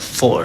4।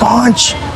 5।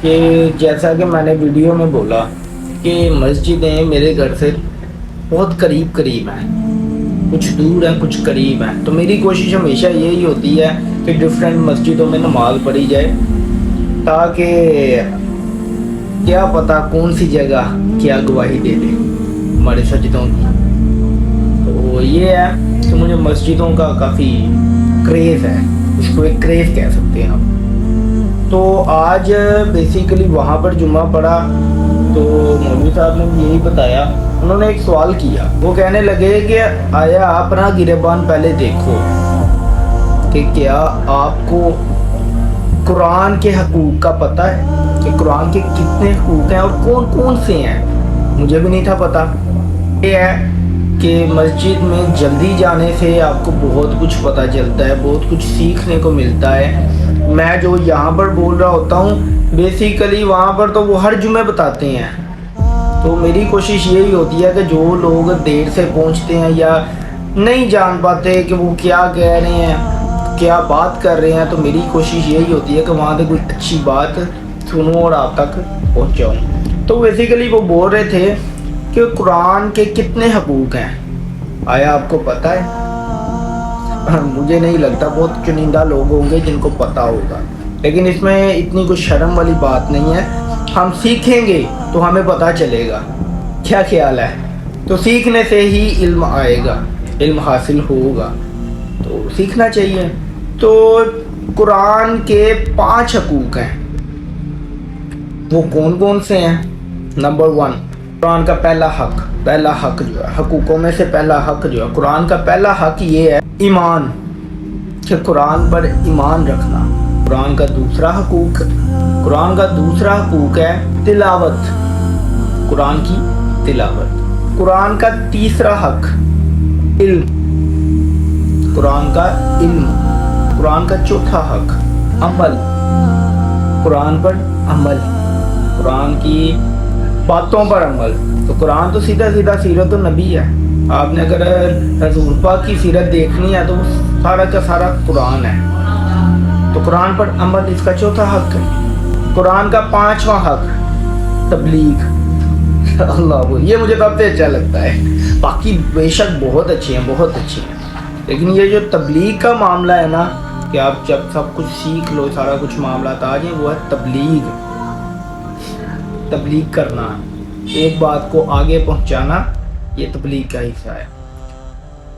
کہ جیسا کہ میں نے ویڈیو میں بولا کہ مسجدیں میرے گھر سے بہت قریب قریب ہیں، کچھ دور ہیں کچھ قریب ہیں، تو میری کوشش ہمیشہ یہی ہوتی ہے کہ ڈفرینٹ مسجدوں میں نماز پڑھی جائے، تاکہ کیا پتہ کون سی جگہ کیا گواہی دے دے ہمارے سجدوں کی۔ تو یہ ہے کہ مجھے مسجدوں کا کافی کریز ہے، اس کو ایک کریز کہہ سکتے ہیں ہم۔ تو آج بیسیکلی وہاں پر جمعہ پڑھا تو مولوی صاحب نے یہی بتایا، انہوں نے ایک سوال کیا، وہ کہنے لگے کہ آیا اپنا گریبان پہلے دیکھو کہ کیا آپ کو قرآن کے حقوق کا پتہ ہے کہ قرآن کے کتنے حقوق ہیں اور کون کون سے ہیں۔ مجھے بھی نہیں تھا پتہ۔ یہ ہے کہ مسجد میں جلدی جانے سے آپ کو بہت کچھ پتہ چلتا ہے، بہت کچھ سیکھنے کو ملتا ہے۔ میں جو یہاں پر بول رہا ہوتا ہوں بیسیکلی وہاں پر تو وہ ہر جمعے بتاتے ہیں، تو میری کوشش یہی ہوتی ہے کہ جو لوگ دیر سے پہنچتے ہیں یا نہیں جان پاتے کہ وہ کیا کہہ رہے ہیں، کیا بات کر رہے ہیں، تو میری کوشش یہی ہوتی ہے کہ وہاں سے کوئی اچھی بات سنوں اور آپ تک پہنچاؤں۔ تو بیسیکلی وہ بول رہے تھے کہ قرآن کے کتنے حقوق ہیں، آیا آپ کو پتہ ہے؟ مجھے نہیں لگتا، بہت چنندہ لوگ ہوں گے جن کو پتہ ہوگا، لیکن اس میں اتنی کوئی شرم والی بات نہیں ہے۔ ہم سیکھیں گے تو ہمیں پتہ چلے گا، کیا خیال ہے؟ تو سیکھنے سے ہی علم آئے گا، علم حاصل ہوگا، تو سیکھنا چاہیے۔ تو قرآن کے 5 حقوق ہیں، وہ کون کون سے ہیں؟ نمبر 1، قرآن کا پہلا حق جو ہے، حقوقوں میں سے پہلا حق جو ہے، قرآن کا پہلا حق یہ ہے ایمان، کہ قرآن پر ایمان رکھنا۔ قرآن کا دوسرا حقوق ہے تلاوت، قرآن کی تلاوت۔ قرآن کا تیسرا حق علم، قرآن کا علم۔ قرآن کا چوتھا حق عمل، قرآن پر عمل، قرآن کی باتوں پر عمل۔ تو قرآن تو سیدھا سیرت النبی ہے، آپ نے اگر رسول پاک کی سیرت دیکھنی ہے تو وہ سارا کا سارا قرآن ہے۔ تو قرآن پر عمل اس کا چوتھا حق ہے۔ قرآن کا 5واں حق تبلیغ، اللہ، یہ مجھے سب سے اچھا لگتا ہے، باقی بے شک بہت اچھے ہیں، لیکن یہ جو تبلیغ کا معاملہ ہے نا، کہ آپ جب سب کچھ سیکھ لو، سارا کچھ معاملات آ جائیں، وہ ہے تبلیغ کرنا، ایک بات کو آگے پہنچانا، یہ تبلیغ کا حصہ ہے۔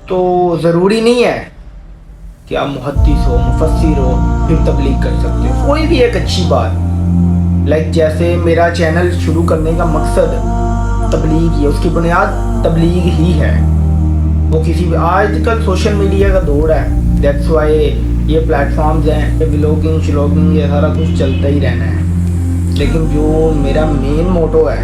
تو ضروری نہیں ہے کہ آپ محدث ہو، مفسر ہو پھر تبلیغ کر سکتے ہو، کوئی بھی ایک اچھی بات، جیسے میرا چینل شروع کرنے کا مقصد تبلیغ ہی ہے، اس کی بنیاد تبلیغ ہی ہے۔ وہ کسی بھی، آج کل سوشل میڈیا کا دور ہے، دیٹس وائی یہ پلیٹ فارمز ہیں، ولاگنگ شلاگنگ یہ سارا کچھ چلتا ہی رہنا ہے، لیکن جو میرا مین موٹو ہے،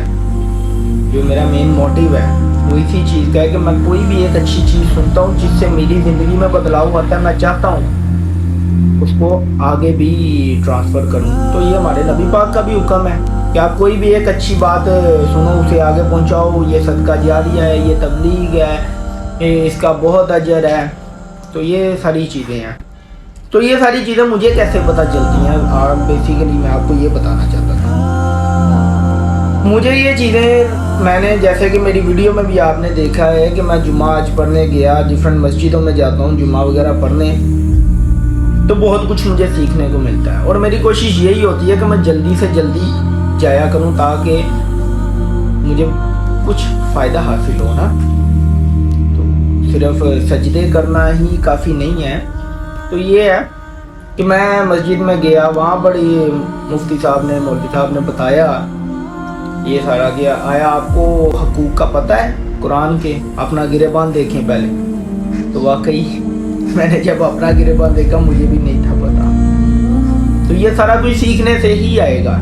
جو میرا مین موٹیو ہے، وہ اسی چیز کا ہے کہ میں کوئی بھی ایک اچھی چیز سنتا ہوں جس سے میری زندگی میں بدلاؤ آتا ہے، میں چاہتا ہوں اس کو آگے بھی ٹرانسفر کروں۔ تو یہ ہمارے نبی پاک کا بھی حکم ہے کہ آپ کوئی بھی ایک اچھی بات سنو، اسے آگے پہنچاؤ، یہ صدقہ جاریہ ہے، یہ تبلیغ ہے، اس کا بہت اجر ہے۔ تو یہ ساری چیزیں ہیں، تو یہ ساری چیزیں مجھے کیسے پتہ چلتی ہیں، اور بیسیکلی میں آپ کو یہ بتانا چاہتا تھا۔ مجھے یہ چیزیں، میں نے جیسے کہ میری ویڈیو میں بھی آپ نے دیکھا ہے کہ میں جمعہ آج پڑھنے گیا، ڈیفرنٹ مسجدوں میں جاتا ہوں جمعہ وغیرہ پڑھنے، تو بہت کچھ مجھے سیکھنے کو ملتا ہے، اور میری کوشش یہی ہوتی ہے کہ میں جلدی سے جلدی جایا کروں تاکہ مجھے کچھ فائدہ حاصل ہو نا۔ تو صرف سجدے کرنا ہی کافی نہیں ہے۔ تو یہ ہے کہ میں مسجد میں گیا، وہاں پر یہ مفتی صاحب نے، مولوی صاحب نے بتایا یہ سارا کیا، آیا آپ کو حقوق کا پتہ ہے قرآن کے؟ اپنا گریبان دیکھیں پہلے۔ تو واقعی میں نے جب اپنا گریبان دیکھا مجھے بھی نہیں تھا پتا۔ تو یہ سارا کچھ سیکھنے سے ہی آئے گا،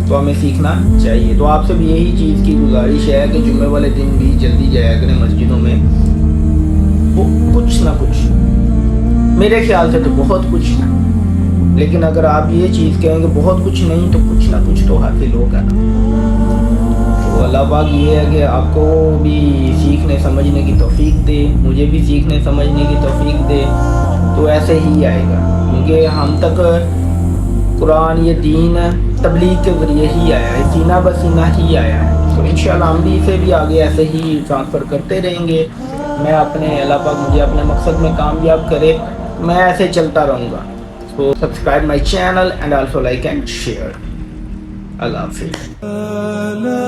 تو ہمیں سیکھنا چاہیے۔ تو آپ سے بھی یہی چیز کی گزارش ہے کہ جمعے والے دن بھی جلدی جایا کریں مسجدوں میں، وہ کچھ نہ کچھ، میرے خیال سے تو بہت کچھ ہے، لیکن اگر آپ یہ چیز کہیں کہ بہت کچھ نہیں تو کچھ نہ کچھ تو حاصل ہوگا نا۔ تو اللہ پاک یہ ہے کہ آپ کو بھی سیکھنے سمجھنے کی توفیق دے، مجھے بھی سیکھنے سمجھنے کی توفیق دے، تو ایسے ہی آئے گا، کیونکہ ہم تک قرآن یہ دین تبلیغ کے ذریعے ہی آیا ہے, سینہ بسینہ ہی آیا ہے. تو انشاءاللہ ہم بھی اسے بھی آگے ایسے ہی ٹرانسفر کرتے رہیں گے. میں اپنے اللہ پاک مجھے اپنے مقصد میں کامیاب کرے, میں ایسے چلتا رہوں گا. So subscribe my channel and also like and share. Allah Hafiz.